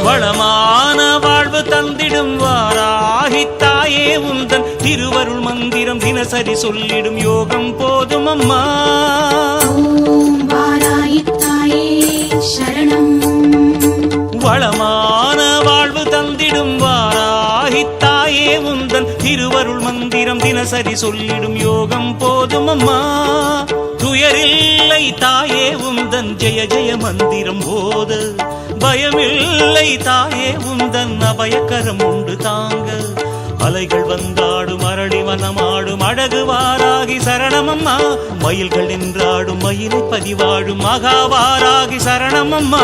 வளமான வாழ்வு தந்திடும் வாராகி தாயே உந்தன் திருவருள் மந்திரம் தினசரி சொல்லிடும் யோகம் போதும் அம்மா. ஓம் வாராகி தாயே சரணம். வளமான வாழ்வு தந்திடும் வாராகி தாயே உந்தன் திருவருள் மந்திரம் தினசரி சொல்லிடும் யோகம் போதும் அம்மா. துயரில்லை தாயே உந்தன் ஜெய ஜெய மந்திரம் போத, பயமில்லை தாயே உந்தன் அபயக்கரம் உண்டு தாங்க. அலைகள் வந்தாடும் அரளி வனமாடும் அழகு வாராகி சரணமம்மா. மயில்கள் நின்றாடும் மயிலை பதிவாடும் மகாவாராகி சரணமம்மா.